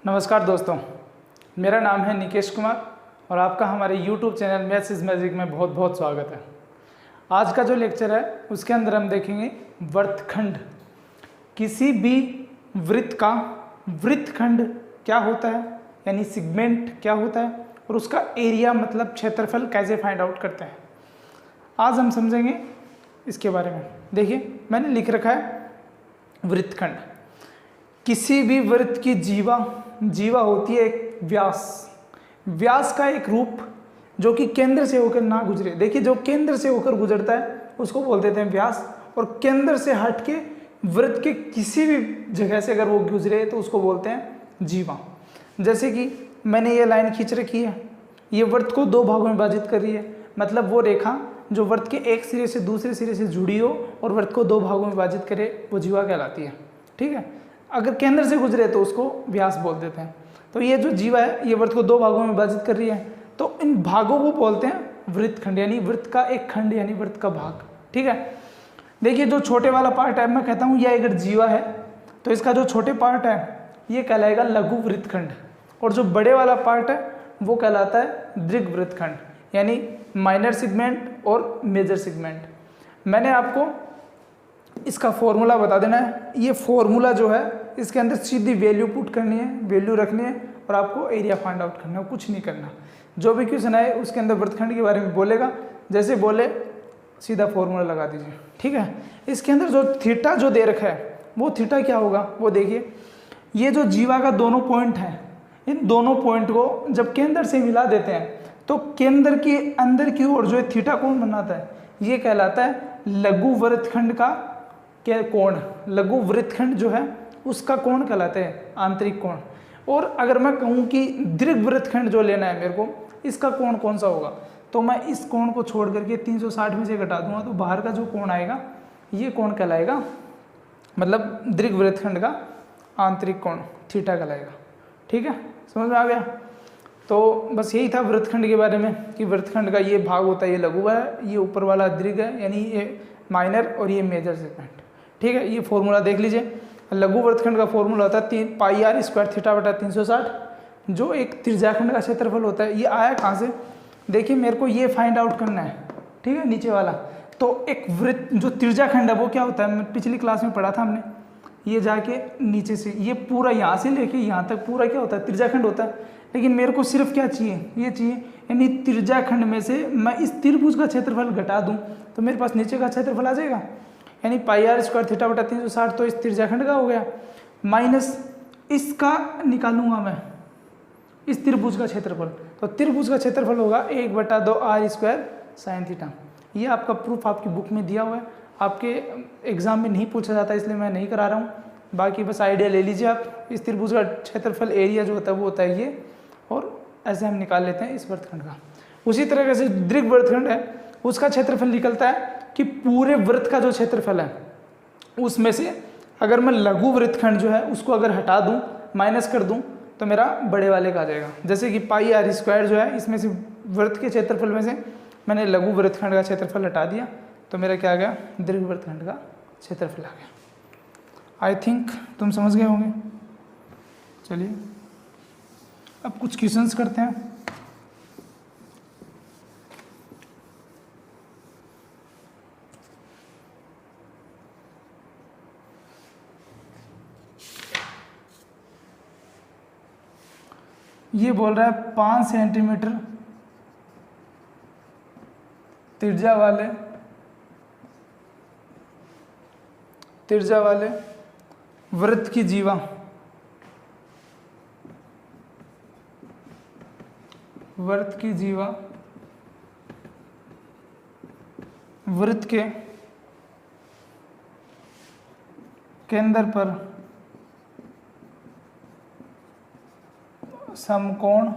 नमस्कार दोस्तों, मेरा नाम है निकेश कुमार और आपका हमारे YouTube channel maths is magic में बहुत बहुत स्वागत है। आज का जो लेक्चर है उसके अंदर हम देखेंगे वृत्तखंड। किसी भी वृत्त का वृत्तखंड क्या होता है, यानी सेगमेंट क्या होता है और उसका एरिया मतलब क्षेत्रफल कैसे फाइंड आउट करते हैं। आज हम समझेंगे इसके बारे में। देखिए, मैंने लिख रखा है वृत्तखंड। किसी भी वृत्त की जीवा होती है एक व्यास का एक रूप जो कि केंद्र से होकर ना गुजरे। देखिए, जो केंद्र से होकर गुजरता है उसको बोल देते हैं व्यास, और केंद्र से हट के वृत्त के किसी भी जगह से अगर वो गुजरे तो उसको बोलते हैं जीवा। जैसे कि मैंने ये लाइन खींच रखी है, ये वृत्त को दो भागों में विभाजित कर रही है, मतलब वो रेखा जो वृत्त के एक सिरे से दूसरे सिरे से जुड़ी हो और वृत्त को दो भागों में विभाजित करे वो जीवा कहलाती है। ठीक है, अगर केंद्र से गुजरे तो उसको व्यास बोल देते हैं। तो ये जो जीवा है ये वृत्त को दो भागों में विभाजित कर रही है, तो इन भागों को बोलते हैं वृत्तखंड, यानी वृत्त का एक खंड यानी वृत्त का भाग। ठीक है, देखिए जो छोटे वाला पार्ट है, मैं कहता हूँ यह अगर जीवा है तो इसका जो छोटे पार्ट है ये कहलाएगा लघु वृत्तखंड, और जो बड़े वाला पार्ट है वो कहलाता है दीर्घ वृत्तखंड, यानी माइनर सेगमेंट और मेजर सेगमेंट। मैंने आपको इसका फॉर्मूला बता देना है। ये फॉर्मूला जो है इसके अंदर सीधी वैल्यू पुट करनी है, वैल्यू रखनी है और आपको एरिया फाइंड आउट करना है, कुछ नहीं करना। जो भी क्वेश्चन आए उसके अंदर वृत्तखंड के बारे में बोलेगा, जैसे बोले सीधा फॉर्मूला लगा दीजिए। ठीक है, इसके अंदर जो थीटा जो दे रखा है वो थीटा क्या होगा वो देखिए। ये जो जीवा का दोनों पॉइंट हैं, इन दोनों पॉइंट को जब केंद्र से मिला देते हैं तो केंद्र के अंदर की ओर जो थीटा कोण बनाता है ये कहलाता है लघु वृत्तखंड का कोण। लघु वृत्तखंड जो है उसका कोण कहलाता है आंतरिक कोण। और अगर मैं कहूँ कि दीर्घ वृत्तखंड जो लेना है मेरे को, इसका कोण कौन सा होगा, तो मैं इस कोण को छोड़ करके 360 में से घटा दूंगा तो बाहर का जो कोण आएगा ये कोण कहलाएगा, मतलब दीर्घ वृत्तखंड का आंतरिक कोण थीटा कहलाएगा। ठीक है, समझ में आ गया। तो बस यही था वृत्तखंड के बारे में कि वृत्तखंड का ये भाग होता है, ये लघु है, ये ऊपर वाला दीर्घ है यानी ये माइनर, और ये मेजर सेगमेंट। ठीक है, ये फॉर्मूला देख लीजिए। लघु वृत्तखंड का फॉर्मूला होता है पाई आर स्क्वायर थीटा बटा 360, जो एक त्रिज्याखंड का क्षेत्रफल होता है। ये आया कहाँ से, देखिए मेरे को ये फाइंड आउट करना है। ठीक है, नीचे वाला तो एक वृत्त जो त्रिज्याखंड है वो क्या होता है, पिछली क्लास में पढ़ा था हमने। ये जाके नीचे से ये पूरा यहाँ से लेके यहाँ तक पूरा क्या होता है, त्रिज्याखंड होता है। लेकिन मेरे को सिर्फ क्या चाहिए, ये चाहिए, यानी त्रिज्याखंड में से मैं इस त्रिभुज का क्षेत्रफल घटा दूँ तो मेरे पास नीचे का क्षेत्रफल आ जाएगा, यानी पाई आर स्क्वायर थीटा बटा 360 तो इस त्रिज्याखंड का हो गया, माइनस इसका निकालूंगा मैं इस त्रिभुज का क्षेत्रफल, तो त्रिभुज का क्षेत्रफल होगा 1/2 आर स्क्वायर साइन थीटा। ये आपका प्रूफ आपकी बुक में दिया हुआ है, आपके एग्जाम में नहीं पूछा जाता इसलिए मैं नहीं करा रहा हूँ। बाकी बस आइडिया ले लीजिए आप। इस त्रिभुज का क्षेत्रफल एरिया जो होता है वो होता है ये, और ऐसे हम निकाल लेते हैं इस वृत्तखंड का। उसी तरह से दीर्घ वृत्तखंड है, उसका क्षेत्रफल निकलता है कि पूरे वृत्त का जो क्षेत्रफल है उसमें से अगर मैं लघु वृत्तखंड जो है उसको अगर हटा दूं, माइनस कर दूं, तो मेरा बड़े वाले का आ जाएगा। जैसे कि पाई आर स्क्वायर जो है इसमें से वृत्त के क्षेत्रफल में से मैंने लघु वृत्तखंड का क्षेत्रफल हटा दिया तो मेरा क्या आ गया, दीर्घ वृत्तखंड का क्षेत्रफल आ गया। आई थिंक तुम समझ गए होंगे। चलिए अब कुछ क्वेश्चंस करते हैं। ये बोल रहा है 5 सेंटीमीटर त्रिज्या वाले वृत्त की जीवा वृत्त के केंद्र पर समकोण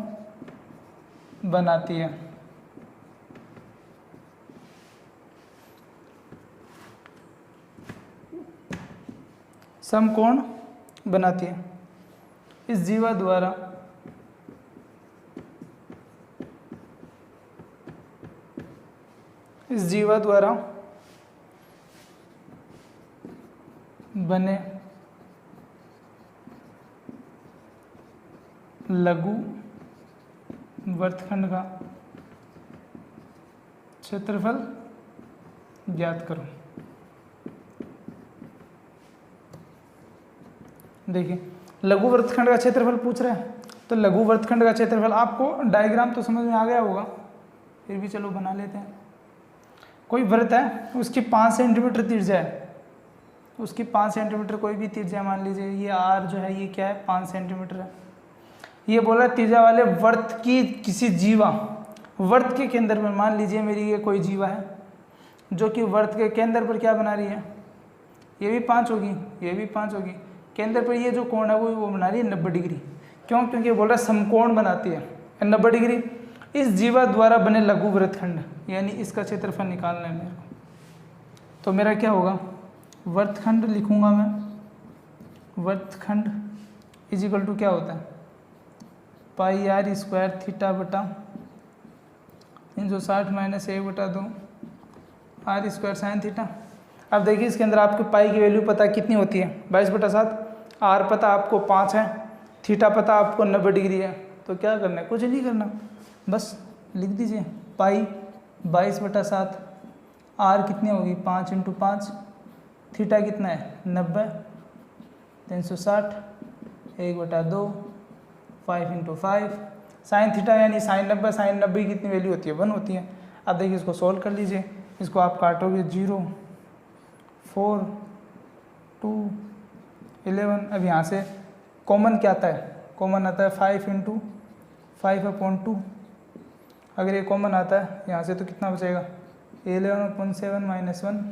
बनाती है। समकोण बनाती है। इस जीवा द्वारा बने लघु वृत्तखंड का क्षेत्रफल ज्ञात करो। देखिए लघु वृत्तखंड का क्षेत्रफल पूछ रहा है, तो लघु वृत्तखंड का क्षेत्रफल, आपको डायग्राम तो समझ में आ गया होगा, फिर भी चलो बना लेते हैं। कोई वृत्त है, उसकी 5 सेंटीमीटर त्रिज्या है, उसकी 5 सेंटीमीटर कोई भी त्रिज्या मान लीजिए, ये आर जो है ये क्या है 5 सेंटीमीटर है। ये बोल रहा है त्रिज्या वाले वृत्त की किसी जीवा, वृत्त के केंद्र में, मान लीजिए मेरी ये कोई जीवा है जो कि वृत्त के केंद्र पर क्या बना रही है, ये भी 5 होगी, ये भी 5 होगी, केंद्र पर ये जो कोण है वो बना रही है 90 डिग्री। क्यों? क्योंकि ये बोल रहा है समकोण बनाती है 90 डिग्री। इस जीवा द्वारा बने लघु वृत्तखंड, यानी इसका क्षेत्रफल निकालना है मेरे को। तो मेरा क्या होगा, वृत्तखंड लिखूंगा मैं, वृत्तखंड इज इक्वल टू क्या होता है, पाई आर स्क्वायर थीटा बटा 360 minus 1/2 r square sine theta. अब देखिए इसके अंदर आपको पाई की वैल्यू पता कितनी होती है, 22/7, आर पता आपको 5 है, थीटा पता आपको 90 डिग्री है। तो क्या करना है, कुछ नहीं करना, बस लिख दीजिए पाई 22/7, आर कितनी होगी 5 × 5, थीटा कितना है 90, 360, 1/2, 5 × 5, साइन थीटा यानी साइन 90, साइन 90 की कितनी वैल्यू होती है 1 होती है। अब देखिए इसको सोल्व कर लीजिए, इसको आप काटोगे 0, 4, 2, 11। अब यहाँ से कॉमन क्या आता है, कॉमन आता है 5 × 5/2। अगर ये कॉमन आता है यहाँ से तो कितना बचेगा 11/7 - 1।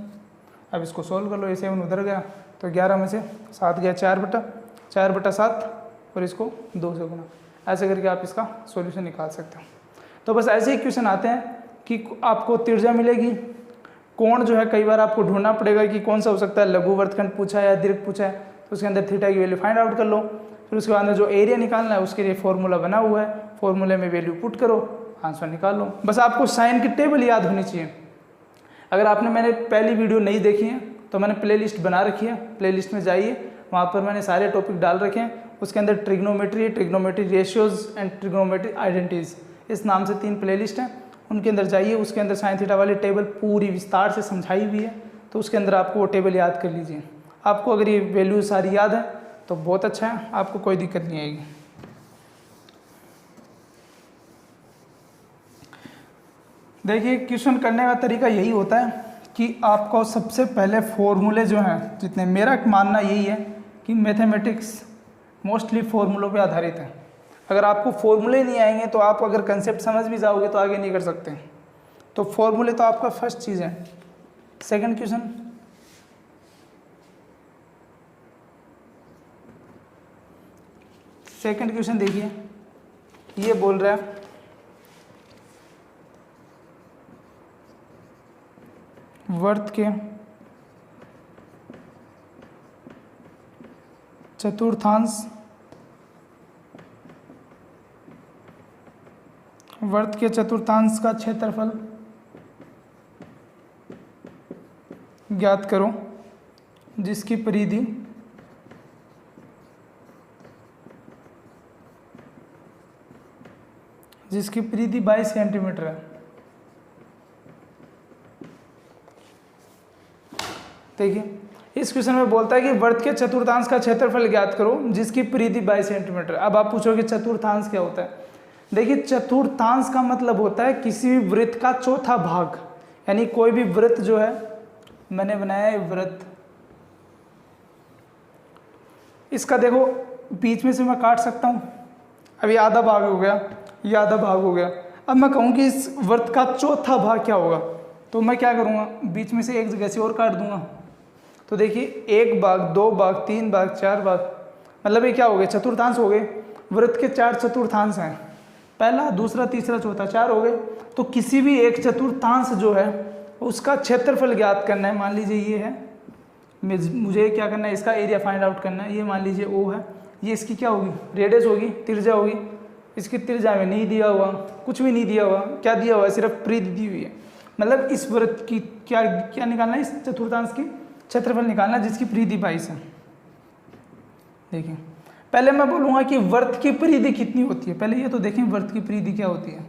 अब इसको सोल्व कर लो, ये 7 उधर गया तो 11 में से 7 गया, 4/7 और इसको 2 से गुना। ऐसे करके आप इसका सॉल्यूशन निकाल सकते हो। तो बस ऐसे ही क्वेश्चन आते हैं कि आपको त्रिज्या मिलेगी, कोण जो है कई बार आपको ढूंढना पड़ेगा कि कौन सा हो सकता है, लघु वृत्तखंड पूछा है या दीर्घ पूछा है, तो उसके अंदर थीटा की वैल्यू फाइंड आउट कर लो। फिर उसके बाद में जो एरिया निकालना है उसके लिए फॉर्मूला बना हुआ है, फॉर्मूले में वैल्यू पुट करो, आंसर निकाल लो। बस आपको साइन की टेबल याद होनी चाहिए। अगर आपने मैंने पहली वीडियो नहीं देखी है तो मैंने प्लेलिस्ट बना रखी है, प्लेलिस्ट में जाइए, वहाँ पर मैंने सारे टॉपिक डाल रखे हैं। उसके अंदर trigonometry, trigonometry ratios and trigonometry identities, इस नाम से 3 प्लेलिस्ट हैं, उनके अंदर जाइए। उसके अंदर साइन थीटा वाली टेबल पूरी विस्तार से समझाई हुई है, तो उसके अंदर आपको वो टेबल याद कर लीजिए। आपको अगर ये वैल्यू सारी याद है तो बहुत अच्छा है, आपको कोई दिक्कत नहीं आएगी। देखिए क्वेश्चन करने का तरीका यही होता है कि आपको सबसे पहले फॉर्मूले जो हैं जितने, मेरा मानना यही है कि मैथमेटिक्स मोस्टली फॉर्मूलों पे आधारित है। अगर आपको फॉर्मूले नहीं आएंगे तो आप अगर कंसेप्ट समझ भी जाओगे तो आगे नहीं कर सकते। तो फॉर्मूले तो आपका फर्स्ट चीज़ है। सेकंड क्वेश्चन, देखिए ये बोल रहा है वृत्त के चतुर्थांश, वृत्त के चतुर्थांश का क्षेत्रफल ज्ञात करो जिसकी परिधि जिसकी परिधि 22 सेंटीमीटर है। देखिए इस क्वेश्चन में बोलता है कि वृत्त के चतुर्थांश का क्षेत्रफल ज्ञात करो जिसकी परिधि 22 सेंटीमीटर। अब आप पूछोगे चतुर्थांश क्या होता है। देखिए चतुर्थांश का मतलब होता है किसी भी वृत्त का चौथा भाग, यानी कोई भी वृत्त जो है, मैंने बनाया है वृत्त, इसका देखो बीच में से मैं काट सकता हूँ। अभी आधा भाग हो गया, ये आधा भाग हो गया। अब मैं कहूँ कि इस वृत्त का चौथा भाग क्या होगा, तो मैं क्या करूँगा, बीच में से एक जगह से और काट दूंगा। तो देखिए 1 भाग, 2 भाग, 3 भाग, 4 भाग, मतलब ये क्या हो गए, चतुर्थांश हो गए। वृत्त के 4 चतुर्थांश हैं, पहला, दूसरा, तीसरा, चौथा, 4 हो गए। तो किसी भी एक चतुर्थांश जो है उसका क्षेत्रफल ज्ञात करना है। मान लीजिए ये है, मुझे क्या करना है, इसका एरिया फाइंड आउट करना है। ये मान लीजिए ओ है, ये इसकी क्या होगी, रेडियस होगी, त्रिज्या होगी। इसकी त्रिज्या में नहीं दिया हुआ, कुछ भी नहीं दिया हुआ, क्या दिया हुआ है, सिर्फ परिधि दी हुई है। मतलब इस वृत्त की क्या क्या निकालना है, इस चतुर्थांश की क्षेत्रफल निकालना जिसकी परिधि 22 है। देखिए पहले मैं बोलूँगा कि वृत्त की परिधि कितनी होती है। पहले ये तो देखें वृत्त की परिधि क्या होती है।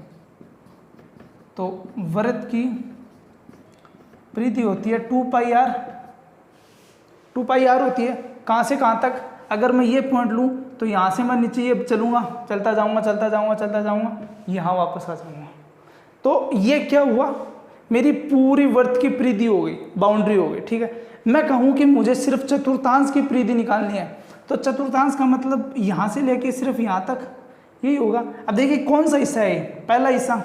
तो वृत्त की परिधि होती है 2πr, 2πr होती है। कहाँ से कहाँ तक? अगर मैं ये पॉइंट लूँ तो यहाँ से मैं नीचे ये चलूँगा, चलता जाऊँगा चलता जाऊँगा चलता जाऊँगा, यहाँ वापस आ जाऊँगा। तो ये क्या हुआ, मेरी पूरी वृत्त की परिधि हो गई, बाउंड्री हो गई। ठीक है, मैं कहूँ कि मुझे सिर्फ चतुर्थांश की परिधि निकालनी है, तो चतुर्थांश का मतलब यहाँ से लेके सिर्फ यहाँ तक यही होगा। अब देखिए कौन सा हिस्सा है, पहला हिस्सा,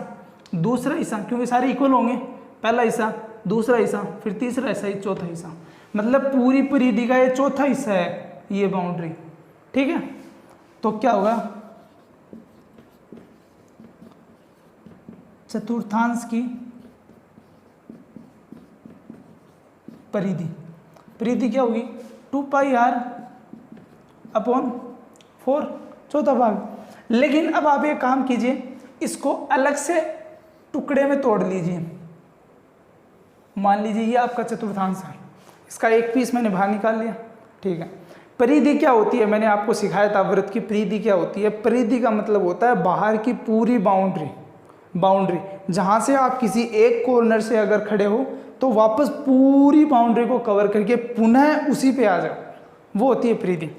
दूसरा हिस्सा, क्योंकि सारे इक्वल होंगे, पहला हिस्सा, दूसरा हिस्सा, फिर तीसरा हिस्सा, ये चौथा हिस्सा, मतलब पूरी परिधि का ये चौथा हिस्सा है ये बाउंड्री। ठीक है, तो क्या होगा, चतुर्थांश की परिधि, परिधि क्या होगी 2πr अपॉन 4, चौथा भाग। लेकिन अब आप एक काम कीजिए, इसको अलग से टुकड़े में तोड़ लीजिए। मान लीजिए ये आपका चतुर्थांश है, इसका एक पीस मैंने बाहर निकाल लिया। ठीक है, परिधि क्या होती है, मैंने आपको सिखाया था वृत्त की परिधि क्या होती है। परिधि का मतलब होता है बाहर की पूरी बाउंड्री, बाउंड्री जहाँ से आप किसी एक कॉर्नर से अगर खड़े हो तो वापस पूरी बाउंड्री को कवर करके पुनः उसी पे आ जाओ, वो होती है परिधि।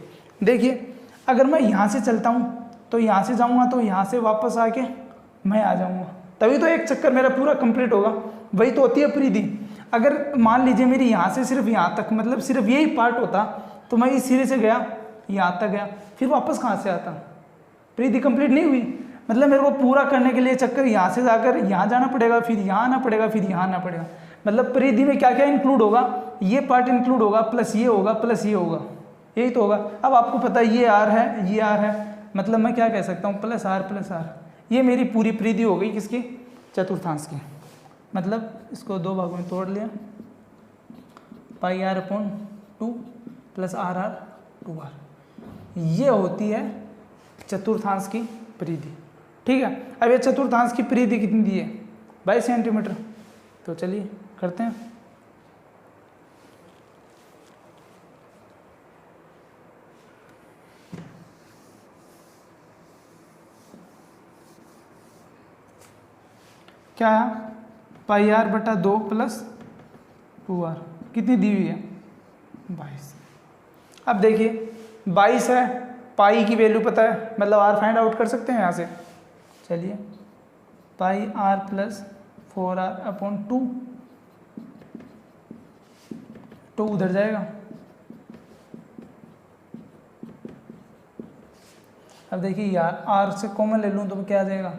देखिए अगर मैं यहाँ से चलता हूँ तो यहाँ से जाऊँगा तो यहाँ से वापस आके मैं आ जाऊँगा, तभी तो एक चक्कर मेरा पूरा कंप्लीट होगा, वही तो होती है परिधि। अगर मान लीजिए मेरी यहाँ से सिर्फ यहाँ तक, मतलब सिर्फ यही पार्ट होता, तो मैं इस सिरे से गया यहाँ तक गया, फिर वापस कहाँ से आता, परिधि कंप्लीट नहीं हुई। मतलब मेरे को पूरा करने के लिए चक्कर यहाँ से जाकर यहाँ जाना पड़ेगा, फिर यहाँ आना पड़ेगा, फिर यहाँ आना पड़ेगा। मतलब परिधि में क्या क्या इंक्लूड होगा, ये पार्ट इंक्लूड होगा, प्लस ये होगा, प्लस ये होगा, यही तो होगा। अब आपको पता है ये आर है, ये आर है, मतलब मैं क्या कह सकता हूँ प्लस आर, ये मेरी पूरी परिधि हो गई किसकी, चतुर्थांश की। मतलब इसको दो भागों में तोड़ लिया, πr upon 2 plus r 2r, ये होती है चतुर्थांश की परिधि। ठीक है, अब ये चतुर्थांश की परिधि कितनी दी है, 22 सेंटीमीटर। तो चलिए करते हैं। क्या है, πr बटा 2 प्लस 2r, कितनी दी हुई है 22। अब देखिए 22 है, पाई की वैल्यू पता है, मतलब r फाइंड आउट कर सकते हैं यहाँ से। चलिए πr प्लस 4r अपॉन 2, तो उधर जाएगा। अब देखिए यार r से कॉमन ले लूँ तो क्या आ जाएगा,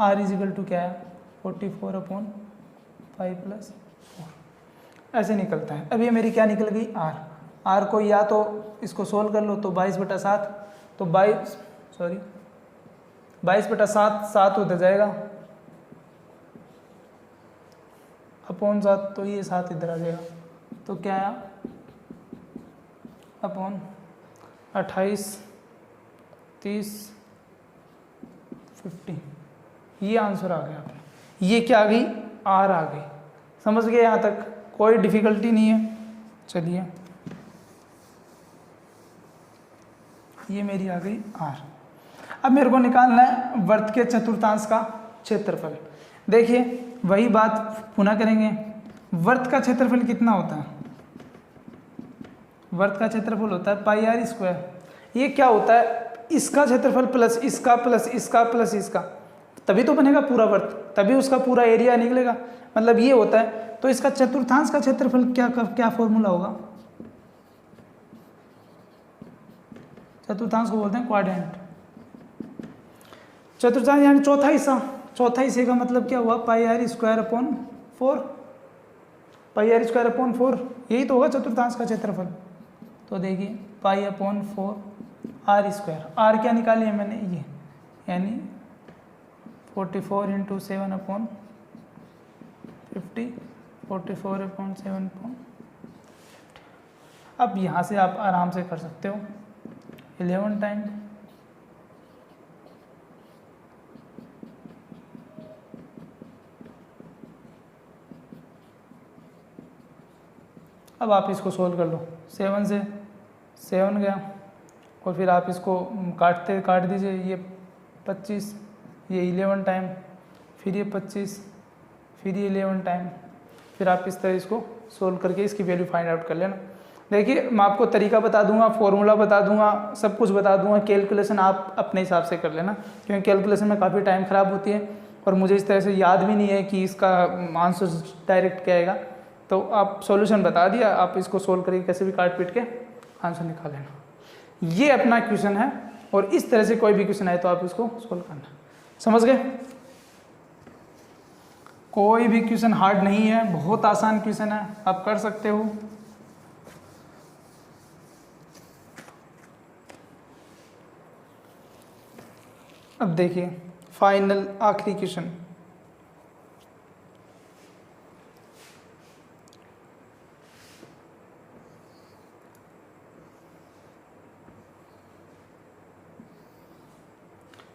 r इजिकल टू क्या है 44 अपॉन 5 प्लस 4, ऐसे निकलता है। अब ये मेरी क्या निकल गई r को या तो इसको सोल्व कर लो तो 22 बटा 7, तो 22 बटा 7 उधर जाएगा अपॉन 7, तो ये 7 इधर आ जाएगा, तो क्या आया अपॉन 28, 30, 50, ये आंसर आ गया आपका। ये क्या आ गई, आर आ गई। समझ गए यहाँ तक, कोई डिफिकल्टी नहीं है। चलिए ये मेरी आ गई आर। अब मेरे को निकालना है वृत्त के चतुर्थांश का क्षेत्रफल। देखिए वही बात पुनः करेंगे, वृत्त का क्षेत्रफल कितना होता है, वृत्त का क्षेत्रफल होता है πr²। ये क्या होता है, इसका क्षेत्रफल प्लस इसका प्लस इसका प्लस इसका, तभी तो बनेगा पूरा वृत्त, तभी उसका पूरा एरिया निकलेगा, मतलब ये होता है। तो इसका चतुर्थांश का क्षेत्रफल क्या फॉर्मूला होगा, चतुर्थांश को बोलते हैं क्वाड्रेंट। चतुर्थांश यानी चौथा हिस्सा, चौथा हिस्से का मतलब क्या हुआ πr² अपॉन 4, πr² अपॉन 4, यही तो होगा चतुर्थांश का क्षेत्रफल। तो देखिए पाई अपॉन 4 r², r क्या निकाली है मैंने, ये यानी 44 इंटू 7 अपॉन 50, 44 अपॉन 7 अपॉन। अब यहाँ से आप आराम से कर सकते हो 11 टाइम अब आप इसको सोल्व कर लो। 7 से 7 गया, और फिर आप इसको काट दीजिए, ये 25, ये 11 टाइम, फिर ये 25, फिर ये 11 टाइम, फिर आप इस तरह इसको सोल्व करके इसकी वैल्यू फाइंड आउट कर लेना। देखिए मैं आपको तरीका बता दूंगा, फॉर्मूला बता दूंगा, सब कुछ बता दूंगा, कैलकुलेशन आप अपने हिसाब से कर लेना, क्योंकि कैलकुलेशन में काफ़ी टाइम ख़राब होती है और मुझे इस तरह से याद भी नहीं है कि इसका आंसर डायरेक्ट क्या आएगा। तो आप सॉल्यूशन बता दिया, आप इसको सोल्व करके कैसे भी काट पीट के आंसर निकाल लेना। ये अपना क्वेश्चन है, और इस तरह से कोई भी क्वेश्चन आए तो आप इसको सोल्व करना। समझ गए? कोई भी क्वेश्चन हार्ड नहीं है, बहुत आसान क्वेश्चन है, आप कर सकते हो। अब देखिए फाइनल आखिरी क्वेश्चन,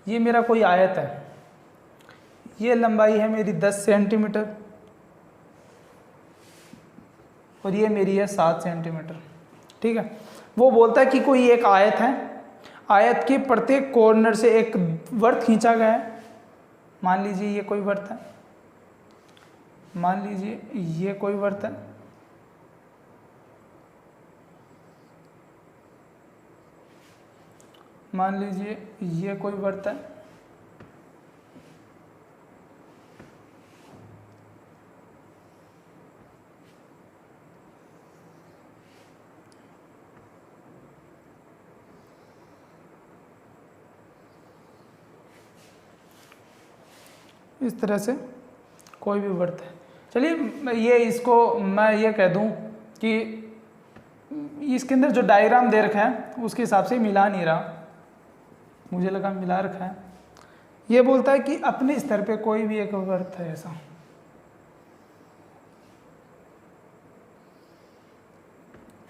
ये मेरा कोई आयत है, ये लंबाई है मेरी 10 सेंटीमीटर और ये मेरी है 7 सेंटीमीटर। ठीक है, वो बोलता है कि कोई एक आयत है, आयत के प्रत्येक कॉर्नर से एक वृत्त खींचा गया है। मान लीजिए ये कोई वृत्त है, मान लीजिए ये कोई वृत्त है, मान लीजिए ये कोई वृत्त है, इस तरह से कोई भी वृत्त है। चलिए ये इसको मैं ये कह दूं कि इसके अंदर जो डायग्राम दे रखा है उसके हिसाब से मिला नहीं रहा, मुझे लगा मिला रखा है। ये बोलता है कि अपने स्तर पे कोई भी एक वृत्त है ऐसा,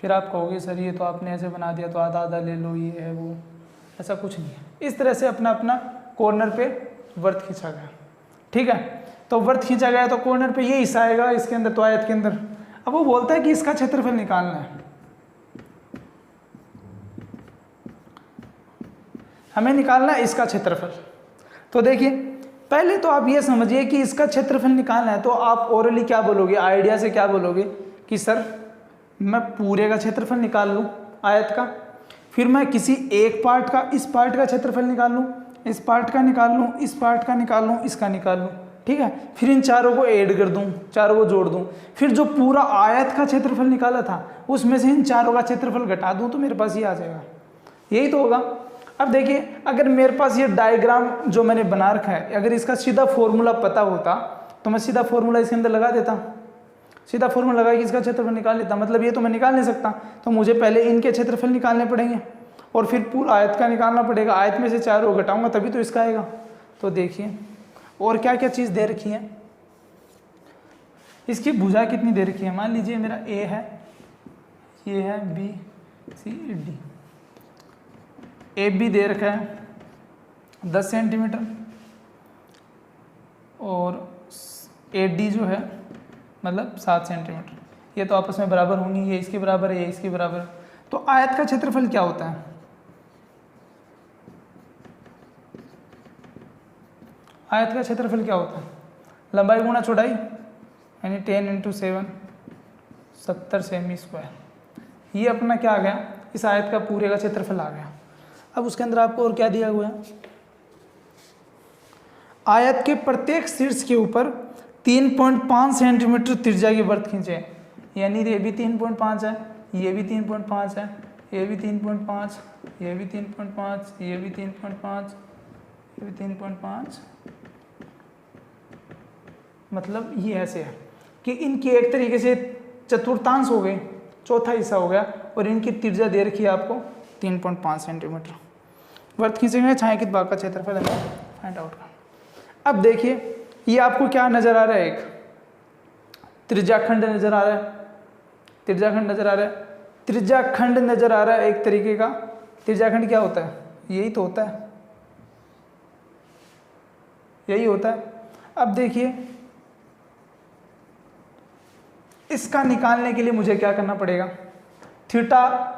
फिर आप कहोगे सर ये तो आपने ऐसे बना दिया तो आधा आधा ले लो, ये है वो, ऐसा कुछ नहीं है। इस तरह से अपना अपना कॉर्नर पे वृत्त खींचा गया। ठीक है, तो वृत्त खींचा गया तो कॉर्नर पे ये हिस्सा आएगा इसके अंदर, तो आयत के अंदर। अब वो बोलता है कि इसका क्षेत्रफल निकालना है, हमें निकालना है इसका क्षेत्रफल। तो देखिए पहले तो आप ये समझिए कि इसका क्षेत्रफल निकालना है तो आप ओरली क्या बोलोगे, आइडिया से क्या बोलोगे कि सर मैं पूरे का क्षेत्रफल निकाल लूँ आयत का, फिर मैं किसी एक पार्ट का, इस पार्ट का क्षेत्रफल निकाल लूँ, इस पार्ट का निकाल लूँ, इस पार्ट का निकाल लूँ, इसका निकाल लूँ। ठीक है, फिर इन चारों को ऐड कर दूँ, चारों को जोड़ दूँ, फिर जो पूरा आयत का क्षेत्रफल निकाला था उसमें से इन चारों का क्षेत्रफल घटा दूँ तो मेरे पास ये आ जाएगा। यही तो होगा। अब देखिए अगर मेरे पास ये डायग्राम जो मैंने बना रखा है, अगर इसका सीधा फॉर्मूला पता होता तो मैं सीधा फॉर्मूला इसके अंदर लगा देता, सीधा फॉर्मूला लगा कि इसका क्षेत्रफल निकाल लेता। मतलब ये तो मैं निकाल नहीं सकता, तो मुझे पहले इनके क्षेत्रफल निकालने पड़ेंगे और फिर पूरा आयत का निकालना पड़ेगा। आयत में से चारों घटाऊंगा तभी तो इसका आएगा। तो देखिए और क्या क्या चीज़ दे रखी है, इसकी भुजा कितनी दे रखी है। मान लीजिए मेरा ए है, ये है B C D, A B दे रखा है 10 सेंटीमीटर और ए डी जो है मतलब 7 सेंटीमीटर। ये तो आपस में बराबर होंगी, ये इसके बराबर है, ये इसके बराबर है। तो आयत का क्षेत्रफल क्या होता है, आयत का क्षेत्रफल क्या होता है, लंबाई गुणा चौड़ाई, यानी 10 × 7 70 सेमी स्क्वायर। ये अपना क्या आ गया, इस आयत का पूरे का क्षेत्रफल आ गया। अब उसके अंदर आपको और क्या दिया हुआ है, आयत के प्रत्येक शीर्ष के ऊपर 3.5 सेंटीमीटर त्रिज्या के वृत्त खींचे, यानी ये भी 3.5 है, ये भी 3.5 है, ये भी 3.5, ये भी 3.5, ये भी 3.5, ये भी 3.5। मतलब ये ऐसे है कि इनकी एक तरीके से चतुर्थांश हो गए, चौथा हिस्सा हो गया, और इनकी त्रिज्या दे रखी है आपको 3.5 सेंटीमीटर। वृत्त खींचेंगे, छायांकित भाग का क्षेत्रफल हमें फाइंड आउट करना। अब देखिए ये आपको क्या नजर आ रहा है, एक त्रिज्याखंड नजर आ रहा है, त्रिज्याखंड नजर आ रहा है, त्रिज्याखंड नजर आ रहा है एक तरीके का। त्रिज्याखंड क्या होता है, यही तो होता है, यही होता है। अब देखिए इसका निकालने के लिए मुझे क्या करना पड़ेगा, थीटा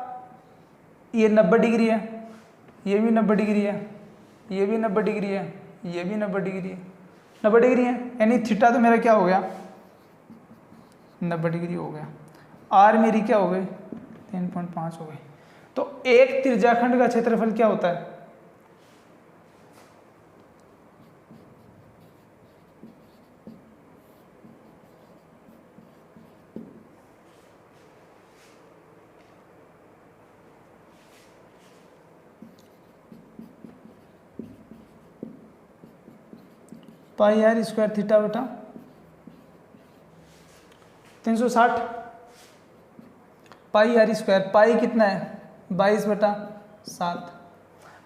ये 90 डिग्री है, ये भी 90 डिग्री है, ये भी 90 डिग्री है, ये भी 90 डिग्री है, 90 डिग्री है, यानी थीटा तो मेरा क्या हो गया 90 डिग्री हो गया। आर मेरी क्या हो गई 3.5 हो गई। तो एक त्रिज्याखंड का क्षेत्रफल क्या होता है, पाई आर स्क्वायर थीटा बटा 360 पाई आर स्क्वायर, पाई कितना है 22/7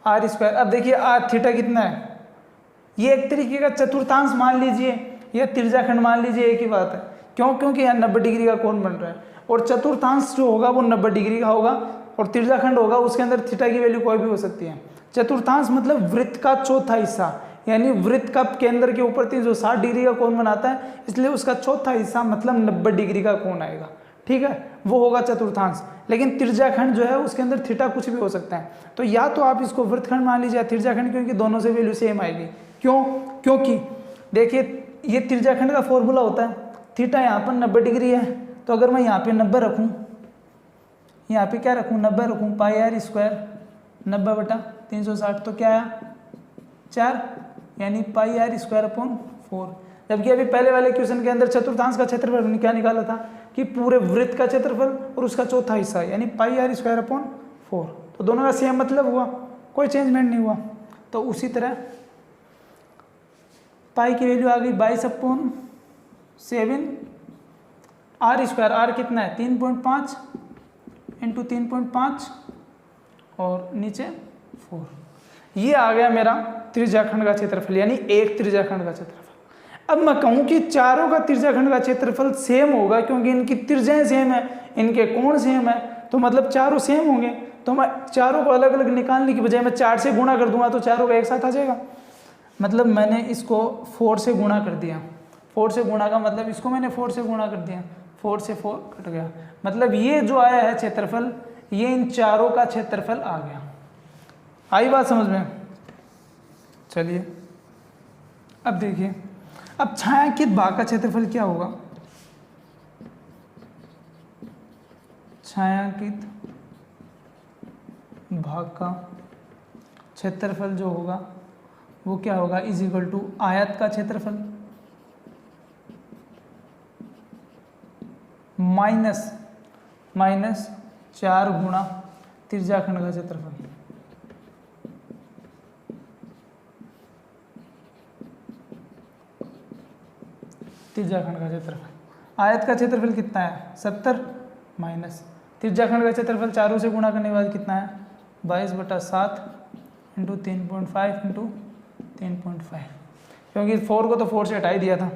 आर स्क्वायर। अब देखिए आर थीटा कितना है, ये एक तरीके का चतुर्थांश मान लीजिए या त्रिज्याखंड मान लीजिए, एक ही बात है। क्यों? क्योंकि यहाँ 90 डिग्री का कोण बन रहा है और चतुर्थांश जो होगा वो 90 डिग्री का होगा और त्रिज्याखंड होगा उसके अंदर थीटा की वैल्यू कोई भी हो सकती है। चतुर्थांश मतलब वृत्त का चौथा हिस्सा, यानी वृत्त का केंद्र के ऊपर 360 डिग्री का कोण बनाता है, इसलिए उसका चौथा हिस्सा मतलब 90 डिग्री का कोण आएगा। ठीक है, वो होगा चतुर्थांश। लेकिन त्रिज्याखंड जो है उसके अंदर थीटा कुछ भी हो सकता है, तो या तो आप इसको वृत्तखंड मान लीजिए या त्रिज्याखंड, क्योंकि दोनों से वैल्यू सेम आएगी। क्यों? क्योंकि देखिए ये त्रिज्याखंड का फॉर्मूला होता है, थीटा यहाँ पर 90 डिग्री है, तो अगर मैं यहाँ पे 90 रखूँ, यहाँ पे क्या रखूँ 90 रखूँ, पाई आर स्क्वायर 90/360 तो क्या आया 4, यानी पाई आर स्क्वायर अपॉन 4। जबकि अभी पहले वाले क्वेश्चन के अंदर चतुर्थांश का क्षेत्रफल हमने क्या निकाला था कि पूरे वृत्त का क्षेत्रफल और उसका चौथा हिस्सा, यानी पाई आर स्क्वायर अपॉन 4। तो दोनों का सेम मतलब हुआ, कोई चेंजमेंट नहीं हुआ। तो उसी तरह पाई की वैल्यू आ गई 22/7 आर स्क्वायर, आर कितना है 3.5 इंटू 3.5 और नीचे 4। ये आ गया मेरा त्रिज्याखंड का क्षेत्रफल, यानी एक त्रिज्याखंड का क्षेत्रफल। अब मैं कहूँ कि चारों का त्रिज्याखंड का क्षेत्रफल सेम होगा, क्योंकि इनकी त्रिज्याएं सेम है, इनके कोण सेम है, तो मतलब चारों सेम होंगे। तो मैं चारों को अलग अलग निकालने की बजाय मैं 4 से गुणा कर दूंगा तो चारों का एक साथ आ जाएगा। मतलब मैंने इसको 4 से गुणा कर दिया, 4 से गुणा का मतलब इसको मैंने 4 से गुणा कर दिया, 4 से 4 कट गया, मतलब ये जो आया है क्षेत्रफल, ये इन चारों का क्षेत्रफल आ गया। आई बात समझ में? चलिए अब देखिए, अब छायांकित भाग का क्षेत्रफल क्या होगा, छायांकित भाग का क्षेत्रफल जो होगा वो क्या होगा, इज इक्वल टू आयत का क्षेत्रफल माइनस 4 गुणा त्रिज्याखंड का क्षेत्रफल। त्रिज्याखंड का क्षेत्रफल, आयत का क्षेत्रफल कितना है 70 माइनस त्रिज्याखंड का क्षेत्रफल चारों से गुणा करने के बाद कितना है 22/7 इंटू 3.5 इंटू 3.5, क्योंकि 4 को तो 4 से हटा ही दिया था।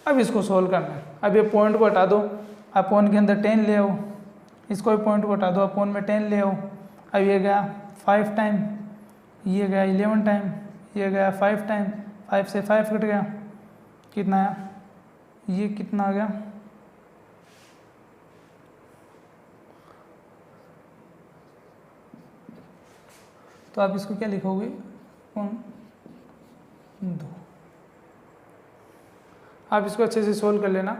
अब इसको सोल्व करना है। अब ये पॉइंट को हटा दो, अपॉन के अंदर 10 ले आओ, इसको भी पॉइंट को हटा दो, अपॉन में 10 ले आओ। अब ये गया 5 टाइम, ये गया 11 टाइम, ये गया 5 टाइम, 5 से 5 कट गया, कितना आया, ये कितना आ गया, तो आप इसको क्या लिखोगे 2। आप इसको अच्छे से सोल्व कर लेना।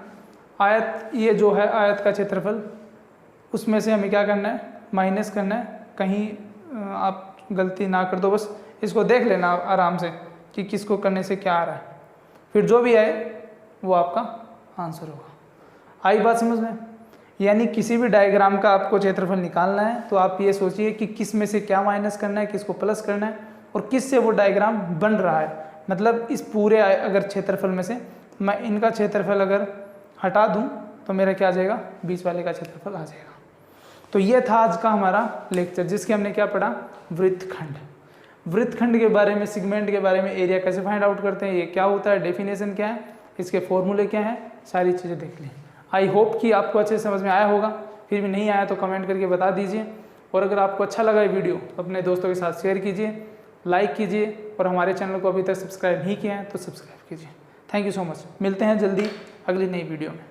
आयत, ये जो है आयत का क्षेत्रफल, उसमें से हमें क्या करना है माइनस करना है, कहीं आप गलती ना कर दो, बस इसको देख लेना आराम से कि किसको करने से क्या आ रहा है, फिर जो भी आए वो आपका आंसर होगा। आई बात समझ में? यानी किसी भी डायग्राम का आपको क्षेत्रफल निकालना है तो आप ये सोचिए कि किस में से क्या माइनस करना है, किसको प्लस करना है और किस से वो डायग्राम बन रहा है। मतलब इस पूरे अगर क्षेत्रफल में से मैं इनका क्षेत्रफल अगर हटा दूं तो मेरा क्या आ जाएगा, बीच वाले का क्षेत्रफल आ जाएगा। तो ये था आज का हमारा लेक्चर, जिसके हमने क्या पढ़ा, वृत्तखंड। वृत्तखंड के बारे में, सेगमेंट के बारे में, एरिया कैसे फाइंड आउट करते हैं, ये क्या होता है, डेफिनेशन क्या है, इसके फॉर्मूले क्या हैं, सारी चीज़ें देख ली। आई होप कि आपको अच्छे समझ में आया होगा। फिर भी नहीं आया तो कमेंट करके बता दीजिए, और अगर आपको अच्छा लगा ये वीडियो तो अपने दोस्तों के साथ शेयर कीजिए, लाइक कीजिए, और हमारे चैनल को अभी तक सब्सक्राइब नहीं किया है तो सब्सक्राइब कीजिए। Thank you so much. मिलते हैं जल्दी अगली नई वीडियो में।